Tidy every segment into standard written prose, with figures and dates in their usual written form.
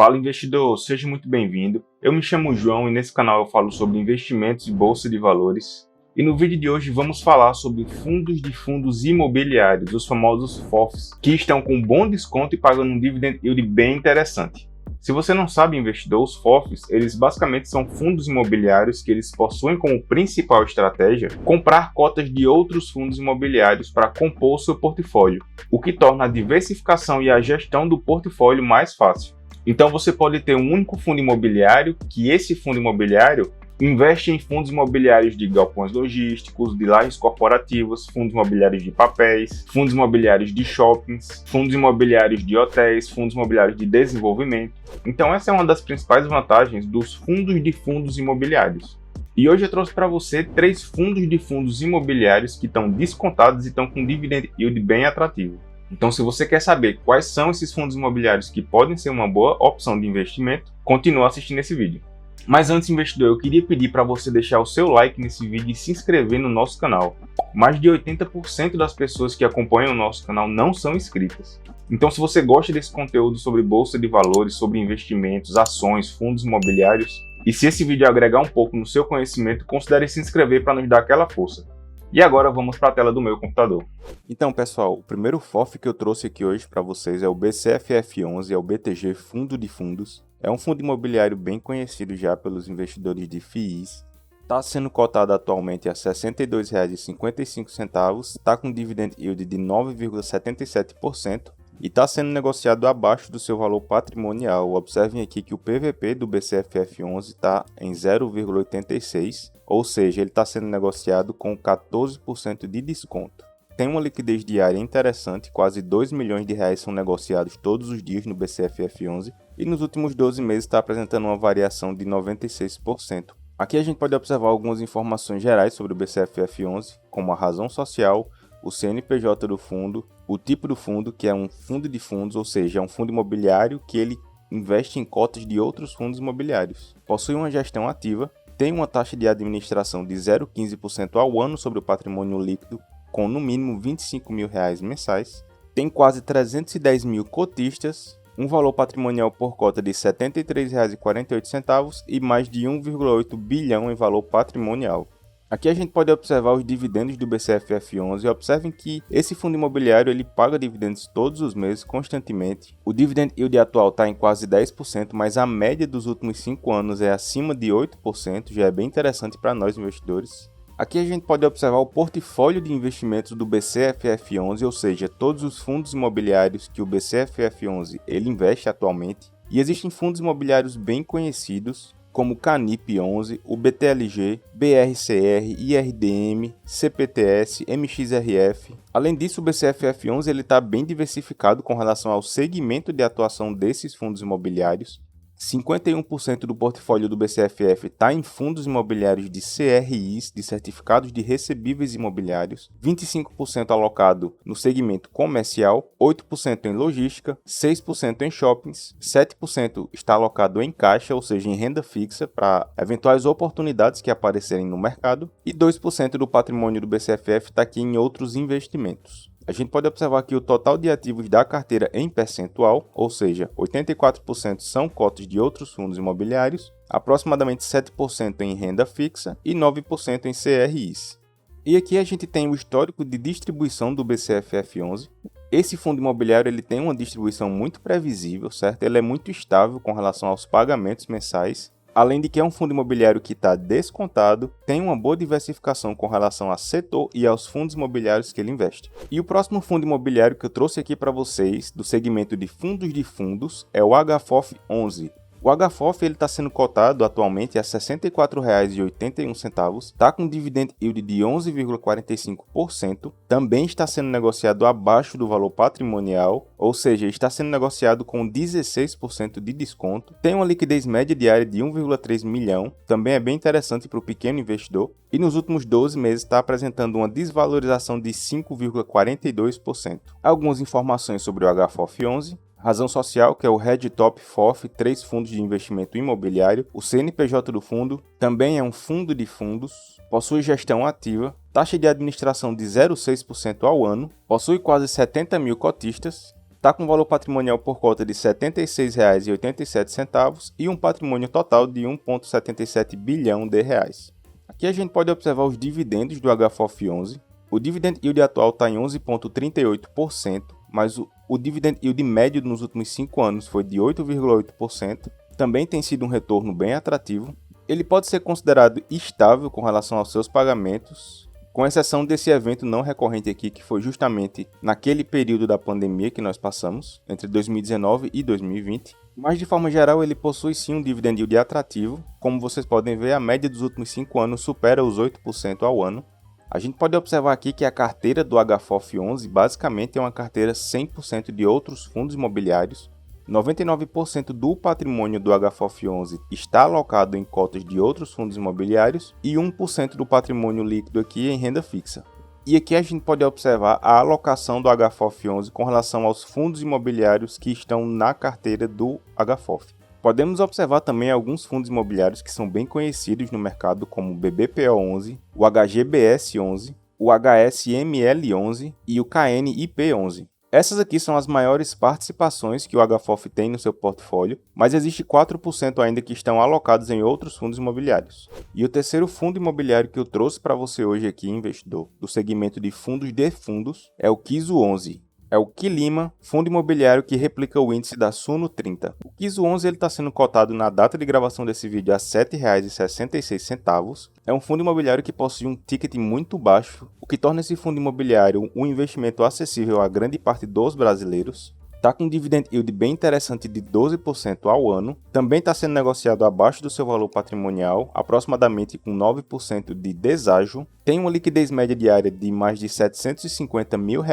Fala investidor, seja muito bem-vindo. Eu me chamo João e nesse canal eu falo sobre investimentos e bolsa de valores. E no vídeo de hoje vamos falar sobre fundos de fundos imobiliários, os famosos FOFs, que estão com bom desconto e pagando um dividend yield bem interessante. Se você não sabe, investidor, os FOFs, eles basicamente são fundos imobiliários que eles possuem como principal estratégia comprar cotas de outros fundos imobiliários para compor o seu portfólio, o que torna a diversificação e a gestão do portfólio mais fácil. Então você pode ter um único fundo imobiliário, que esse fundo imobiliário investe em fundos imobiliários de galpões logísticos, de lajes corporativas, fundos imobiliários de papéis, fundos imobiliários de shoppings, fundos imobiliários de hotéis, fundos imobiliários de desenvolvimento. Então essa é uma das principais vantagens dos fundos de fundos imobiliários. E hoje eu trouxe para você 3 fundos de fundos imobiliários que estão descontados e estão com dividend yield bem atrativo. Então, se você quer saber quais são esses fundos imobiliários que podem ser uma boa opção de investimento, continue assistindo esse vídeo. Mas antes, investidor, eu queria pedir para você deixar o seu like nesse vídeo e se inscrever no nosso canal. Mais de 80% das pessoas que acompanham o nosso canal não são inscritas. Então, se você gosta desse conteúdo sobre bolsa de valores, sobre investimentos, ações, fundos imobiliários, e se esse vídeo agregar um pouco no seu conhecimento, considere se inscrever para nos dar aquela força. E agora vamos para a tela do meu computador. Então pessoal, o primeiro FOF que eu trouxe aqui hoje para vocês é o BCFF11, é o BTG Fundo de Fundos. É um fundo imobiliário bem conhecido já pelos investidores de FIIs. Está sendo cotado atualmente a R$ 62,55, está com dividend yield de 9,77% e está sendo negociado abaixo do seu valor patrimonial. Observem aqui que o PVP do BCFF11 está em 0,86%. Ou seja, ele está sendo negociado com 14% de desconto. Tem uma liquidez diária interessante, quase R$2 milhões são negociados todos os dias no BCFF11 e nos últimos 12 meses está apresentando uma variação de 96%. Aqui a gente pode observar algumas informações gerais sobre o BCFF11, como a razão social, o CNPJ do fundo, o tipo do fundo, que é um fundo de fundos, ou seja, é um fundo imobiliário que ele investe em cotas de outros fundos imobiliários. Possui uma gestão ativa, tem uma taxa de administração de 0,15% ao ano sobre o patrimônio líquido, com no mínimo R$ 25 mil mensais, tem quase 310 mil cotistas, um valor patrimonial por cota de R$ 73,48 e mais de 1,8 bilhão em valor patrimonial. Aqui a gente pode observar os dividendos do BCFF11 e observem que esse fundo imobiliário ele paga dividendos todos os meses, constantemente. O dividend yield atual está em quase 10%, mas a média dos últimos 5 anos é acima de 8%, já é bem interessante para nós investidores. Aqui a gente pode observar o portfólio de investimentos do BCFF11, ou seja, todos os fundos imobiliários que o BCFF11 ele investe atualmente. E existem fundos imobiliários bem conhecidos, como o Canip11, o BTLG, BRCR, IRDM, CPTS, MXRF. Além disso, o BCFF11 está bem diversificado com relação ao segmento de atuação desses fundos imobiliários. 51% do portfólio do BCFF está em fundos imobiliários de CRIs, de certificados de recebíveis imobiliários, 25% alocado no segmento comercial, 8% em logística, 6% em shoppings, 7% está alocado em caixa, ou seja, em renda fixa para eventuais oportunidades que aparecerem no mercado, e 2% do patrimônio do BCFF está aqui em outros investimentos. A gente pode observar que o total de ativos da carteira em percentual, ou seja, 84% são cotas de outros fundos imobiliários, aproximadamente 7% em renda fixa e 9% em CRIs. E aqui a gente tem o histórico de distribuição do BCFF11. Esse fundo imobiliário ele tem uma distribuição muito previsível, certo? Ele é muito estável com relação aos pagamentos mensais. Além de que é um fundo imobiliário que está descontado, tem uma boa diversificação com relação a setor e aos fundos imobiliários que ele investe. E o próximo fundo imobiliário que eu trouxe aqui para vocês, do segmento de fundos, é o HFOF11. O HFOF está sendo cotado atualmente a R$ 64,81, está com dividend yield de 11,45%, também está sendo negociado abaixo do valor patrimonial, ou seja, está sendo negociado com 16% de desconto, tem uma liquidez média diária de 1,3 milhão, também é bem interessante para o pequeno investidor, e nos últimos 12 meses está apresentando uma desvalorização de 5,42%. Algumas informações sobre o HFOF11. Razão social, que é o Red Top FOF, 3 fundos de investimento imobiliário. O CNPJ do fundo também é um fundo de fundos, possui gestão ativa, taxa de administração de 0,6% ao ano, possui quase 70 mil cotistas, está com um valor patrimonial por cota de R$ 76,87 e um patrimônio total de 1,77 bilhão de reais. Aqui a gente pode observar os dividendos do HFOF11. O dividend yield atual está em 11,38%, mas o dividend yield médio nos últimos 5 anos foi de 8,8%. Também tem sido um retorno bem atrativo. Ele pode ser considerado estável com relação aos seus pagamentos, com exceção desse evento não recorrente aqui, que foi justamente naquele período da pandemia que nós passamos, entre 2019 e 2020. Mas de forma geral ele possui sim um dividend yield atrativo. Como vocês podem ver, a média dos últimos 5 anos supera os 8% ao ano. A gente pode observar aqui que a carteira do HFOF11 basicamente é uma carteira 100% de outros fundos imobiliários. 99% do patrimônio do HFOF11 está alocado em cotas de outros fundos imobiliários e 1% do patrimônio líquido aqui em renda fixa. E aqui a gente pode observar a alocação do HFOF11 com relação aos fundos imobiliários que estão na carteira do HFOF. Podemos observar também alguns fundos imobiliários que são bem conhecidos no mercado, como o BBPO11, o HGBS11, o HSML11 e o KNIP11. Essas aqui são as maiores participações que o HFOF tem no seu portfólio, mas existe 4% ainda que estão alocados em outros fundos imobiliários. E o terceiro fundo imobiliário que eu trouxe para você hoje aqui, investidor, do segmento de fundos de fundos, é o KISO11. É o Quilima, fundo imobiliário que replica o índice da Suno 30. O KISO11 está sendo cotado na data de gravação desse vídeo a R$ 7,66. É um fundo imobiliário que possui um ticket muito baixo, o que torna esse fundo imobiliário um investimento acessível a grande parte dos brasileiros. Está com um dividend yield bem interessante de 12% ao ano. Também está sendo negociado abaixo do seu valor patrimonial, aproximadamente com 9% de deságio. Tem uma liquidez média diária de mais de R$ 750 mil.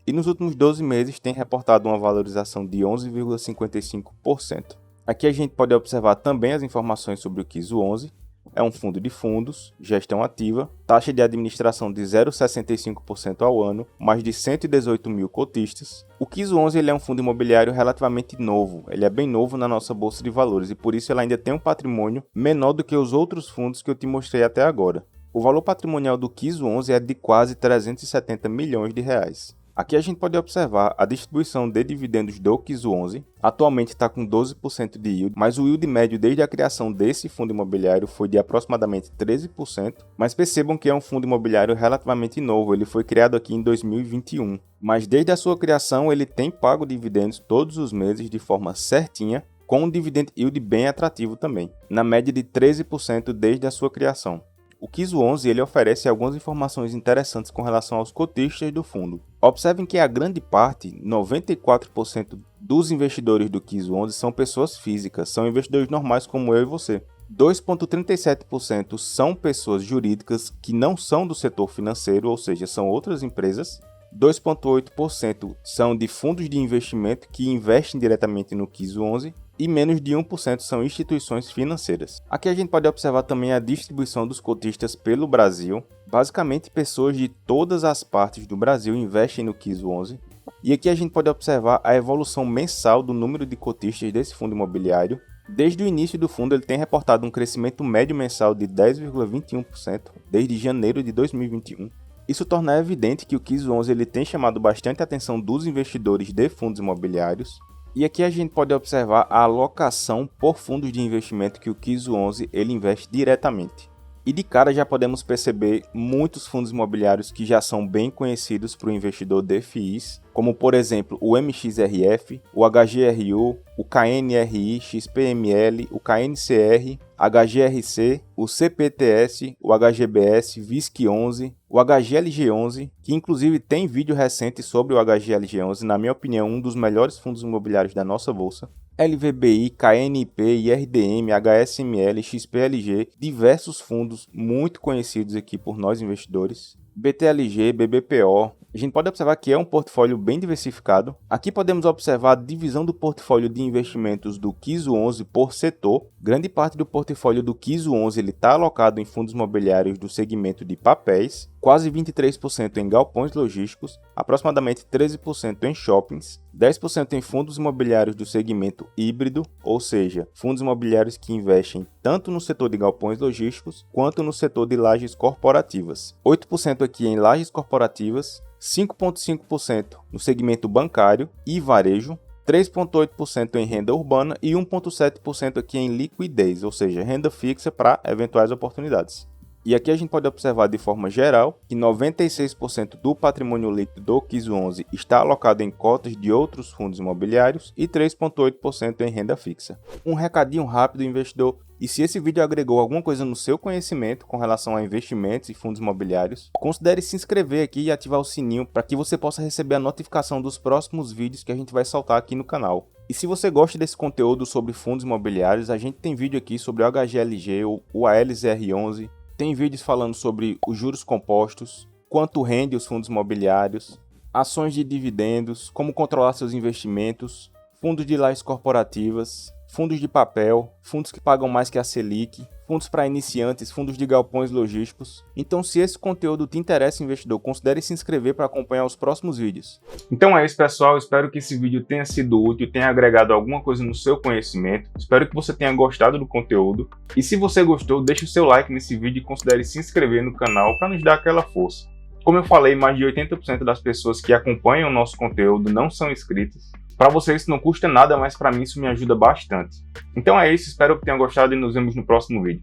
E nos últimos 12 meses tem reportado uma valorização de 11,55%. Aqui a gente pode observar também as informações sobre o KISO11. É um fundo de fundos, gestão ativa, taxa de administração de 0,65% ao ano, mais de 118 mil cotistas. O KISO11 ele é um fundo imobiliário relativamente novo, ele é bem novo na nossa bolsa de valores e por isso ele ainda tem um patrimônio menor do que os outros fundos que eu te mostrei até agora. O valor patrimonial do KISO11 é de quase 370 milhões de reais. Aqui a gente pode observar a distribuição de dividendos do KISO11. Atualmente está com 12% de yield, mas o yield médio desde a criação desse fundo imobiliário foi de aproximadamente 13%. Mas percebam que é um fundo imobiliário relativamente novo, ele foi criado aqui em 2021. Mas desde a sua criação ele tem pago dividendos todos os meses de forma certinha, com um dividend yield bem atrativo também, na média de 13% desde a sua criação. O KISO11 ele oferece algumas informações interessantes com relação aos cotistas do fundo. Observem que a grande parte, 94% dos investidores do KISO11 são pessoas físicas, são investidores normais como eu e você. 2,37% são pessoas jurídicas que não são do setor financeiro, ou seja, são outras empresas. 2,8% são de fundos de investimento que investem diretamente no KISO11 e menos de 1% são instituições financeiras. Aqui a gente pode observar também a distribuição dos cotistas pelo Brasil. Basicamente, pessoas de todas as partes do Brasil investem no KISO11. E aqui a gente pode observar a evolução mensal do número de cotistas desse fundo imobiliário. Desde o início do fundo, ele tem reportado um crescimento médio mensal de 10,21% desde janeiro de 2021. Isso torna evidente que o KISO11 ele tem chamado bastante a atenção dos investidores de fundos imobiliários. E aqui a gente pode observar a alocação por fundos de investimento que o KISO11 ele investe diretamente. E de cara já podemos perceber muitos fundos imobiliários que já são bem conhecidos para o investidor de FIIs, como por exemplo o MXRF, o HGRU, o KNRI, XPML, o KNCR, HGRC, o CPTS, o HGBS, VISC11, o HGLG11, que inclusive tem vídeo recente sobre o HGLG11, na minha opinião um dos melhores fundos imobiliários da nossa bolsa. LVBI, KNIP, IRDM, HSML, XPLG, diversos fundos muito conhecidos aqui por nós investidores. BTLG, BBPO. A gente pode observar que é um portfólio bem diversificado. Aqui podemos observar a divisão do portfólio de investimentos do KISO11 por setor. Grande parte do portfólio do KISO11 está alocado em fundos imobiliários do segmento de papéis. quase 23% em galpões logísticos, aproximadamente 13% em shoppings, 10% em fundos imobiliários do segmento híbrido, ou seja, fundos imobiliários que investem tanto no setor de galpões logísticos quanto no setor de lajes corporativas, 8% aqui em lajes corporativas, 5,5% no segmento bancário e varejo, 3,8% em renda urbana e 1,7% aqui em liquidez, ou seja, renda fixa para eventuais oportunidades. E aqui a gente pode observar de forma geral que 96% do patrimônio líquido do KIS 11 está alocado em cotas de outros fundos imobiliários e 3,8% em renda fixa. Um recadinho rápido, investidor, e se esse vídeo agregou alguma coisa no seu conhecimento com relação a investimentos e fundos imobiliários, considere se inscrever aqui e ativar o sininho para que você possa receber a notificação dos próximos vídeos que a gente vai soltar aqui no canal. E se você gosta desse conteúdo sobre fundos imobiliários, a gente tem vídeo aqui sobre o HGLG, o ALZR11, tem vídeos falando sobre os juros compostos, quanto rende os fundos imobiliários, ações de dividendos, como controlar seus investimentos, fundos de lajes corporativas, fundos de papel, fundos que pagam mais que a Selic, fundos para iniciantes, fundos de galpões logísticos. Então, se esse conteúdo te interessa, investidor, considere se inscrever para acompanhar os próximos vídeos. Então é isso, pessoal. Espero que esse vídeo tenha sido útil, tenha agregado alguma coisa no seu conhecimento. Espero que você tenha gostado do conteúdo. E se você gostou, deixe o seu like nesse vídeo e considere se inscrever no canal para nos dar aquela força. Como eu falei, mais de 80% das pessoas que acompanham o nosso conteúdo não são inscritas. Para vocês isso não custa nada, mas para mim isso me ajuda bastante. Então é isso, espero que tenham gostado e nos vemos no próximo vídeo.